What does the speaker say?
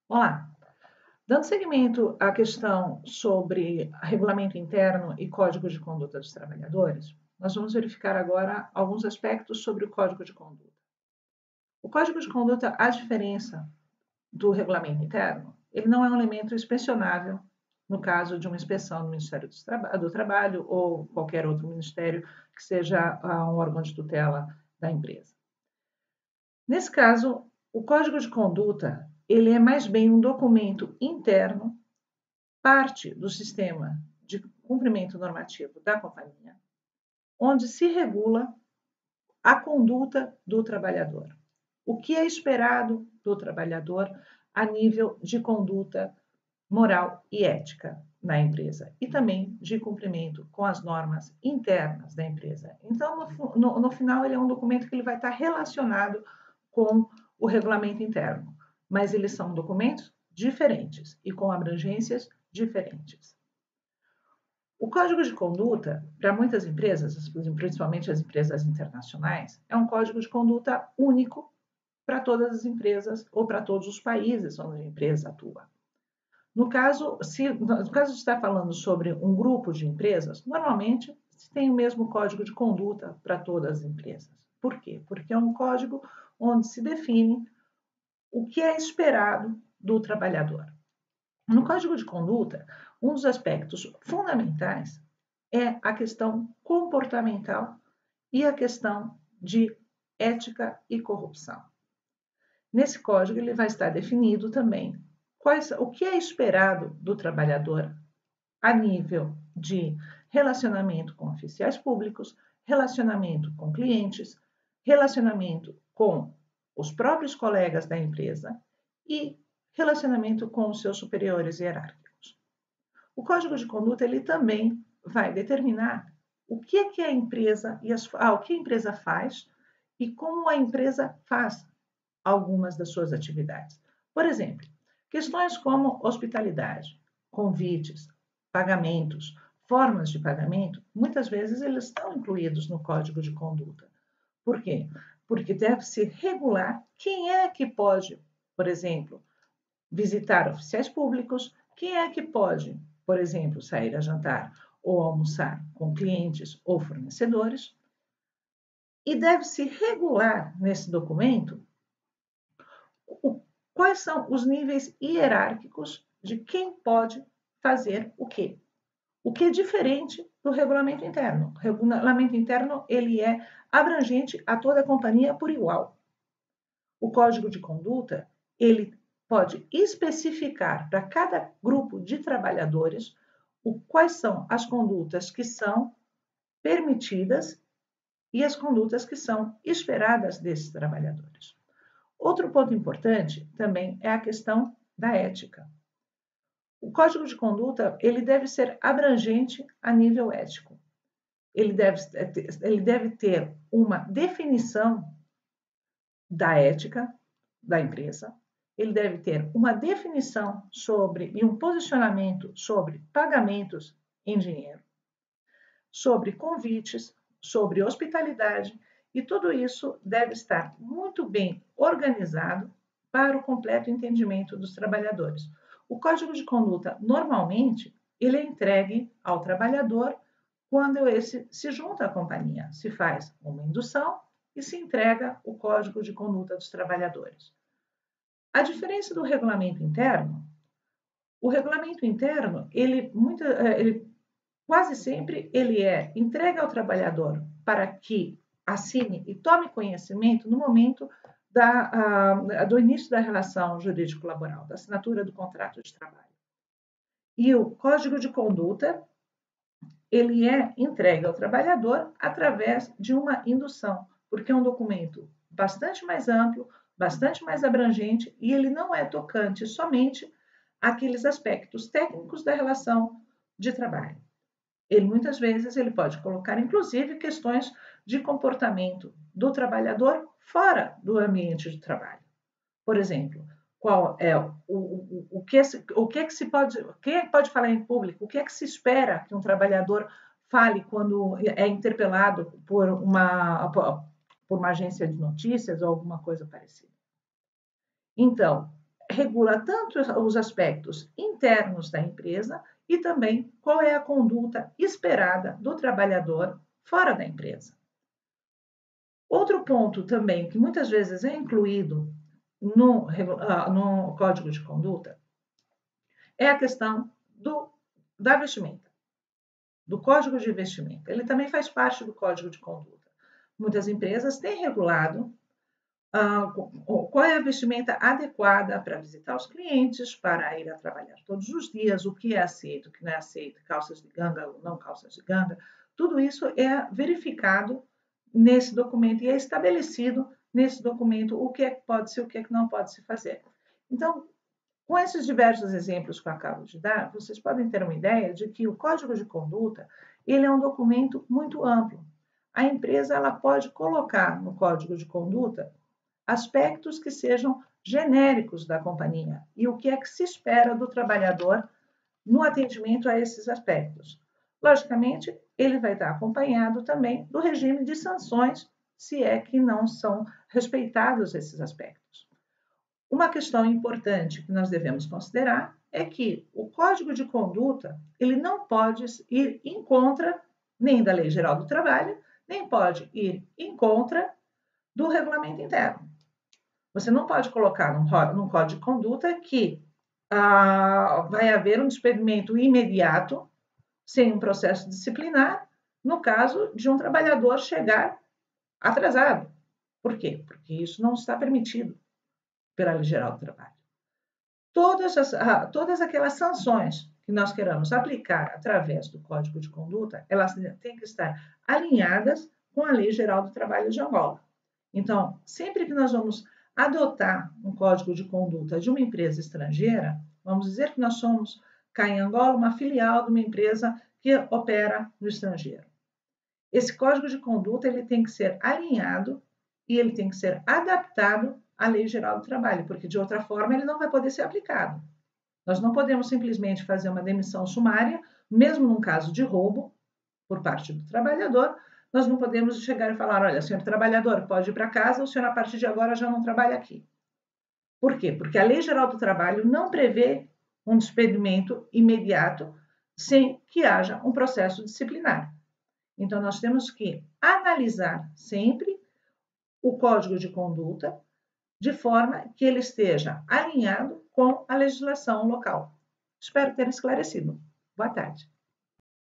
Olá, dando seguimento à questão sobre regulamento interno e código de conduta dos trabalhadores, nós vamos verificar agora alguns aspectos sobre o código de conduta. O código de conduta, a diferença do regulamento interno, ele não é um elemento inspecionável no caso de uma inspeção no Ministério do Trabalho ou qualquer outro ministério que seja um órgão de tutela da empresa. Nesse caso, o código de conduta ele é mais bem um documento interno, parte do sistema de cumprimento normativo da companhia, onde se regula a conduta do trabalhador. O que é esperado do trabalhador a nível de conduta moral e ética na empresa e também de cumprimento com as normas internas da empresa. Então, no final, ele é um documento que ele vai estar relacionado com o regulamento interno, mas eles são documentos diferentes e com abrangências diferentes. O código de conduta, para muitas empresas, principalmente as empresas internacionais, é um código de conduta único para todas as empresas ou para todos os países onde a empresa atua. No caso de estar falando sobre um grupo de empresas, normalmente se tem o mesmo código de conduta para todas as empresas. Por quê? Porque é um código onde se define o que é esperado do trabalhador. No código de conduta, um dos aspectos fundamentais é a questão comportamental e a questão de ética e corrupção. Nesse código, ele vai estar definido também o que é esperado do trabalhador a nível de relacionamento com oficiais públicos, relacionamento com clientes, relacionamento com os próprios colegas da empresa e relacionamento com os seus superiores hierárquicos. O código de conduta ele também vai determinar o que é que a empresa o que a empresa faz e como a empresa faz algumas das suas atividades. Por exemplo, questões como hospitalidade, convites, pagamentos, formas de pagamento, muitas vezes eles estão incluídos no código de conduta. Por quê? Porque deve-se regular quem é que pode, por exemplo, visitar oficiais públicos, quem é que pode, por exemplo, sair a jantar ou almoçar com clientes ou fornecedores, e deve-se regular nesse documento quais são os níveis hierárquicos de quem pode fazer o quê. O que é diferente do regulamento interno. O regulamento interno ele é abrangente a toda a companhia por igual. O código de conduta ele pode especificar para cada grupo de trabalhadores quais são as condutas que são permitidas e as condutas que são esperadas desses trabalhadores. Outro ponto importante também é a questão da ética. O código de conduta ele deve ser abrangente a nível ético. Ele deve ter uma definição da ética da empresa, ele deve ter uma definição e um posicionamento sobre pagamentos em dinheiro, sobre convites, sobre hospitalidade, e tudo isso deve estar muito bem organizado para o completo entendimento dos trabalhadores. O código de conduta, normalmente, ele é entregue ao trabalhador quando esse se junta à companhia, se faz uma indução e se entrega o código de conduta dos trabalhadores. A diferença do regulamento interno, o regulamento interno, ele quase sempre ele é entregue ao trabalhador para que assine e tome conhecimento no momento do início da relação jurídico-laboral, da assinatura do contrato de trabalho. E o código de conduta, ele é entregue ao trabalhador através de uma indução, porque é um documento bastante mais amplo, bastante mais abrangente e ele não é tocante somente àqueles aspectos técnicos da relação de trabalho. Ele muitas vezes ele pode colocar inclusive questões de comportamento do trabalhador fora do ambiente de trabalho. Por exemplo, qual é o que é que se pode, quem é que pode falar em público, o que é que se espera que um trabalhador fale quando é interpelado por uma agência de notícias ou alguma coisa parecida. Então, regula tanto os aspectos internos da empresa e também qual é a conduta esperada do trabalhador fora da empresa. Outro ponto também que muitas vezes é incluído no código de conduta é a questão da vestimenta, do código de vestimenta. Ele também faz parte do código de conduta. Muitas empresas têm regulado qual é a vestimenta adequada para visitar os clientes, para ir a trabalhar todos os dias, o que é aceito, o que não é aceito, calças de ganga ou não calças de ganga. Tudo isso é verificado nesse documento e é estabelecido nesse documento o que é que pode ser, o que é que não pode se fazer. Então, com esses diversos exemplos que eu acabo de dar, vocês podem ter uma ideia de que o Código de Conduta ele é um documento muito amplo. A empresa ela pode colocar no Código de Conduta aspectos que sejam genéricos da companhia e o que é que se espera do trabalhador no atendimento a esses aspectos. Logicamente, ele vai estar acompanhado também do regime de sanções, se é que não são respeitados esses aspectos. Uma questão importante que nós devemos considerar é que o Código de Conduta ele não pode ir em contra nem da Lei Geral do Trabalho, nem pode ir em contra do regulamento interno. Você não pode colocar num código de conduta que vai haver um despedimento imediato, sem um processo disciplinar, no caso de um trabalhador chegar atrasado. Por quê? Porque isso não está permitido pela Lei Geral do Trabalho. Todas aquelas sanções que nós queramos aplicar através do Código de Conduta, elas têm que estar alinhadas com a Lei Geral do Trabalho de Angola. Então, sempre que nós vamos adotar um código de conduta de uma empresa estrangeira, vamos dizer que nós somos, cá em Angola, uma filial de uma empresa que opera no estrangeiro. Esse código de conduta ele tem que ser alinhado e ele tem que ser adaptado à Lei Geral do Trabalho, porque de outra forma ele não vai poder ser aplicado. Nós não podemos simplesmente fazer uma demissão sumária, mesmo num caso de roubo por parte do trabalhador, nós não podemos chegar e falar, olha, senhor trabalhador, pode ir para casa, o senhor a partir de agora já não trabalha aqui. Por quê? Porque a Lei Geral do Trabalho não prevê um despedimento imediato sem que haja um processo disciplinar. Então, nós temos que analisar sempre o Código de Conduta de forma que ele esteja alinhado com a legislação local. Espero ter esclarecido. Boa tarde.